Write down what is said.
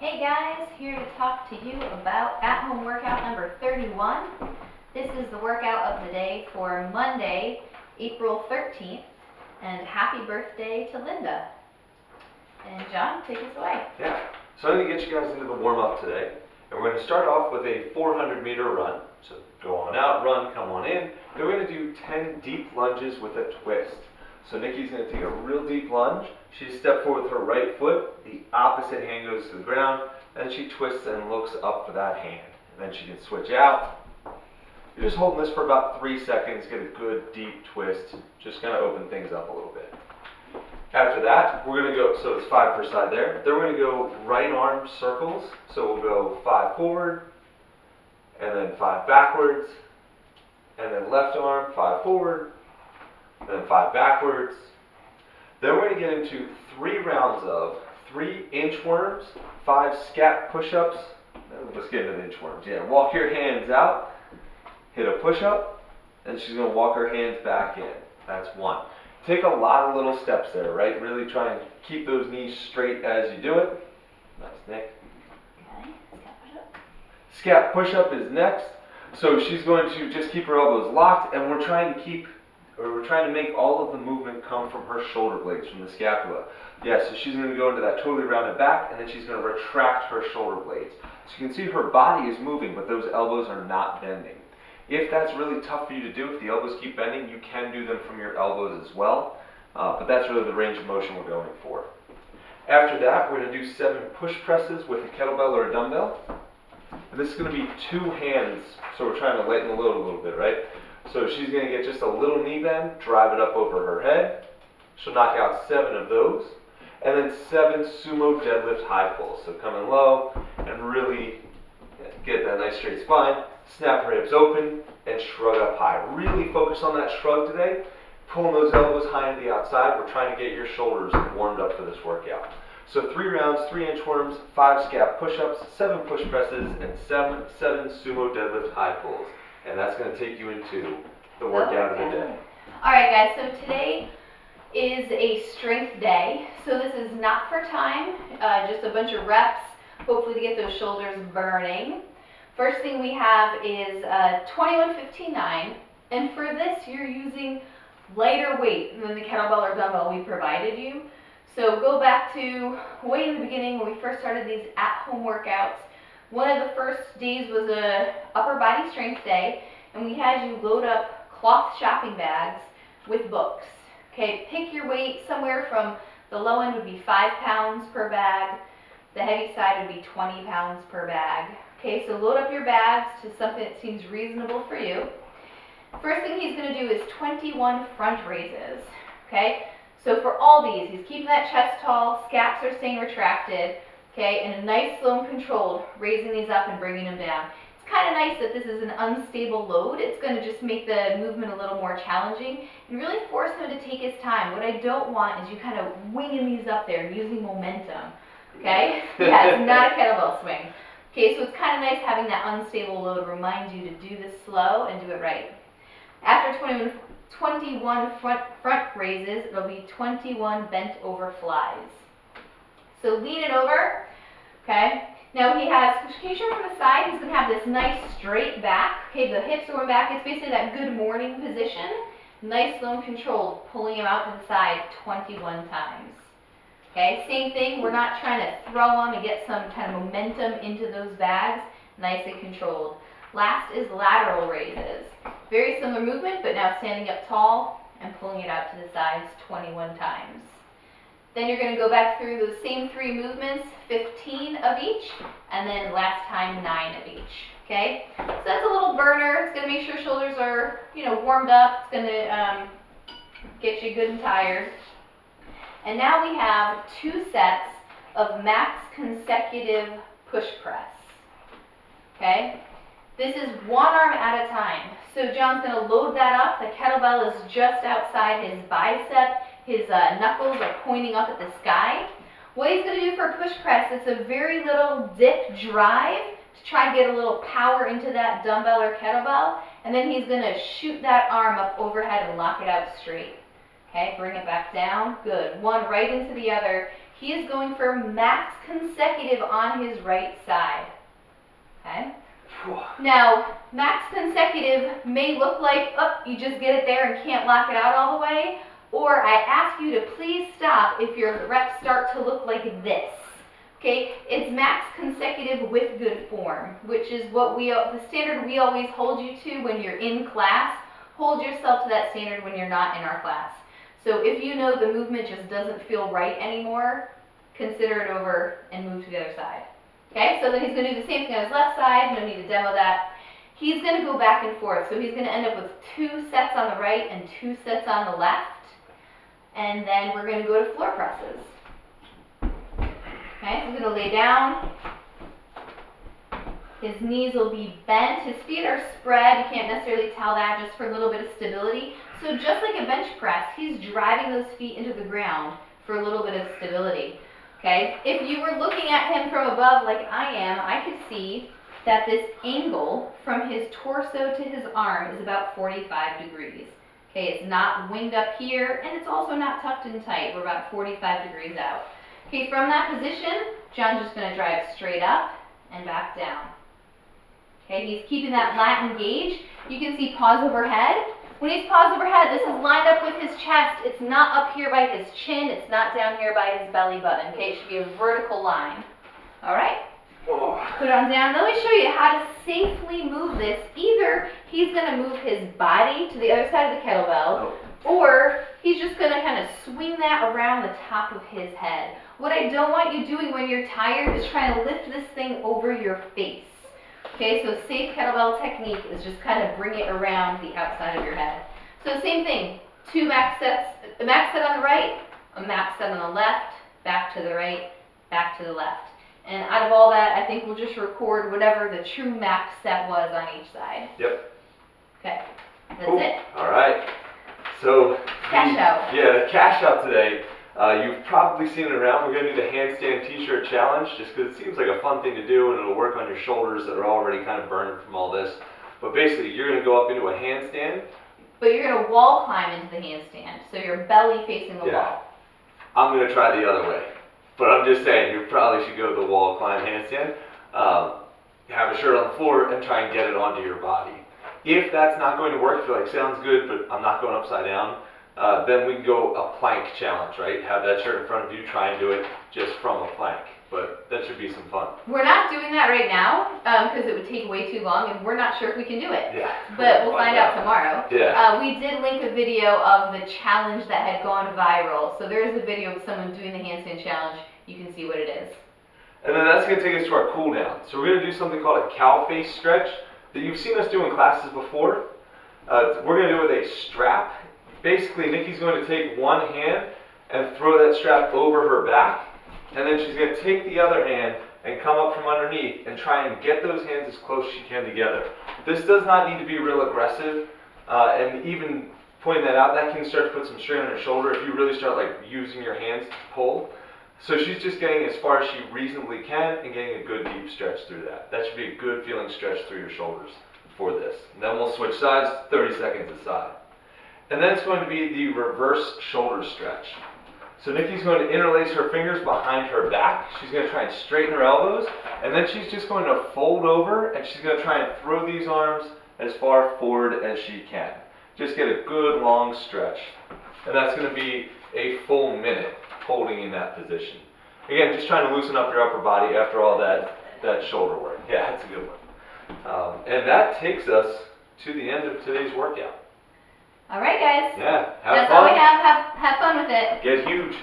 Hey guys, here to talk to you about at-home workout number 31. This is the workout of the day for Monday, April 13th, and happy birthday to Linda. And John, take us away. Yeah, so I'm going to get you guys into the warm-up today, and we're going to start off with a 400-meter run. So go on out, run, come on in. Then we're going to do 10 deep lunges with a twist. So Nikki's going to take a real deep lunge. She steps forward with her right foot, the opposite hand goes to the ground, and she twists and looks up for that hand. And then she can switch out. You're just holding this for about 3 seconds, get a good deep twist, just kind of open things up a little bit. After that, we're going to go, so it's 5 per side there. Then we're going to go right arm circles. So we'll go 5 forward, and then 5 backwards, and then left arm, 5 forward, and then 5 backwards. Then we're going to get into 3 rounds of 3 inchworms, 5 scat push-ups. Let's get into the inchworms. Yeah, walk your hands out, hit a push-up, and she's going to walk her hands back in. That's 1. Take a lot of little steps there, right? Really try and keep those knees straight as you do it. Nice, Nick. Okay, scat push-up. Scat push-up is next. So she's going to just keep her elbows locked, and we're trying to make all of the movement come from her shoulder blades, from the scapula. Yeah, so she's going to go into that totally rounded back, and then she's going to retract her shoulder blades. So you can see her body is moving, but those elbows are not bending. If that's really tough for you to do, if the elbows keep bending, you can do them from your elbows as well. But that's really the range of motion we're going for. After that, we're going to do 7 push presses with a kettlebell or a dumbbell. And this is going to be 2 hands, so we're trying to lighten the load a little bit, right? So she's going to get just a little knee bend, drive it up over her head. She'll knock out 7 of those. And then 7 sumo deadlift high pulls. So come in low and really get that nice straight spine. Snap her hips open and shrug up high. Really focus on that shrug today. Pulling those elbows high to the outside. We're trying to get your shoulders warmed up for this workout. So 3 rounds, 3 inchworms, 5 scap push-ups, 7 push presses, and 7 sumo deadlift high pulls. And that's going to take you into the workout of the day. Alright guys, so today is a strength day. So this is not for time, just a bunch of reps, hopefully to get those shoulders burning. First thing we have is 21-15-9, and for this you're using lighter weight than the kettlebell or dumbbell we provided you. So go back to way in the beginning when we first started these at-home workouts. One of the first days was a upper body strength day, and we had you load up cloth shopping bags with books. Okay, pick your weight. Somewhere from the low end would be 5 pounds per bag. The heavy side would be 20 pounds per bag. Okay, so load up your bags to something that seems reasonable for you. First thing he's going to do is 21 front raises. Okay, so for all these, he's keeping that chest tall, scaps are staying retracted. Okay, and a nice, slow and controlled, raising these up and bringing them down. It's kind of nice that this is an unstable load. It's going to just make the movement a little more challenging and really force him to take his time. What I don't want is you kind of winging these up there and using momentum. Okay? Yeah, it's not a kettlebell swing. Okay, so it's kind of nice having that unstable load remind you to do this slow and do it right. After 21 front raises, it'll be 21 bent over flies. So lean it over, okay? Now he has, can you show from the side, he's going to have this nice straight back. Okay, the hips are going back. It's basically that good morning position. Nice, slow and controlled, pulling him out to the side 21 times. Okay, same thing, we're not trying to throw them and get some kind of momentum into those bags. Nice and controlled. Last is lateral raises. Very similar movement, but now standing up tall and pulling it out to the sides 21 times. Then you're going to go back through those same 3 movements, 15 of each, and then last time 9 of each. Okay, so that's a little burner. It's going to make sure shoulders are, warmed up. It's going to get you good and tired. And now we have 2 sets of max consecutive push press. Okay, this is 1 arm at a time. So John's going to load that up. The kettlebell is just outside his bicep. His knuckles are pointing up at the sky. What he's going to do for a push press is a very little dip drive to try to get a little power into that dumbbell or kettlebell. And then he's going to shoot that arm up overhead and lock it out straight. Okay, bring it back down. Good. One right into the other. he is going for max consecutive on his right side. Okay? Now, max consecutive may look like, oh, you just get it there and can't lock it out all the way, or I ask you to please stop if your reps start to look like this. Okay, it's max consecutive with good form, which is what the standard we always hold you to when you're in class. Hold yourself to that standard when you're not in our class. So if you know the movement just doesn't feel right anymore, consider it over and move to the other side. Okay, so then he's going to do the same thing on his left side. No need to demo that. He's going to go back and forth. So he's going to end up with 2 sets on the right and 2 sets on the left. And then we're going to go to floor presses. Okay, so he's going to lay down. His knees will be bent. His feet are spread. You can't necessarily tell that, just for a little bit of stability. So just like a bench press, he's driving those feet into the ground for a little bit of stability. Okay, if you were looking at him from above like I am, I could see that this angle from his torso to his arm is about 45 degrees. Okay, it's not winged up here, and it's also not tucked in tight. We're about 45 degrees out. Okay, from that position, John's just going to drive straight up and back down. Okay, he's keeping that lat engaged. You can see pause overhead. When he's paused overhead, this is lined up with his chest. It's not up here by his chin. It's not down here by his belly button. Okay, it should be a vertical line. All right? Put it on down. Let me show you how to safely move this. Either he's going to move his body to the other side of the kettlebell, or he's just going to kind of swing that around the top of his head. What I don't want you doing when you're tired is trying to lift this thing over your face. Okay, so safe kettlebell technique is just kind of bring it around the outside of your head. So same thing, 2 max sets, a max set on the right, a max set on the left, back to the right, back to the left. And out of all that, I think we'll just record whatever the true max set was on each side. Yep. Okay, that's it. All right. So Cash out. Yeah, the cash out today. You've probably seen it around. We're going to do the handstand t-shirt challenge just because it seems like a fun thing to do, and it'll work on your shoulders that are already kind of burned from all this. But basically, you're going to go up into a handstand. But you're going to wall climb into the handstand, so your belly facing the wall. I'm going to try the other way. But I'm just saying, you probably should go to the wall climb handstand. Have a shirt on the floor and try and get it onto your body. If that's not going to work, if you're like, sounds good, but I'm not going upside down, then we can go a plank challenge, right? Have that shirt in front of you, try and do it just from a plank. But that should be some fun. We're not doing that right now because it would take way too long, and we're not sure if we can do it. Yeah. But we'll find out tomorrow. Yeah. We did link a video of the challenge that had gone viral. So there is a video of someone doing the handstand challenge. You can see what it is. And then that's going to take us to our cool down. So we're going to do something called a cow face stretch that you've seen us do in classes before. We're going to do it with a strap. Basically, Nikki's going to take one hand and throw that strap over her back, and then she's going to take the other hand and come up from underneath and try and get those hands as close as she can together. This does not need to be real aggressive, and even pointing that out, that can start to put some strain on her shoulder if you really start like using your hands to pull. So she's just getting as far as she reasonably can and getting a good deep stretch through that. That should be a good feeling stretch through your shoulders for this. And then we'll switch sides, 30 seconds aside. And then it's going to be the reverse shoulder stretch. So Nikki's going to interlace her fingers behind her back. She's going to try and straighten her elbows. And then she's just going to fold over and she's going to try and throw these arms as far forward as she can. Just get a good long stretch. And that's going to be a full minute holding in that position. Again, just trying to loosen up your upper body after all that shoulder work. Yeah, that's a good one. And that takes us to the end of today's workout. All right, guys. Yeah, have That's fun. all we have. Have fun with it. Get huge.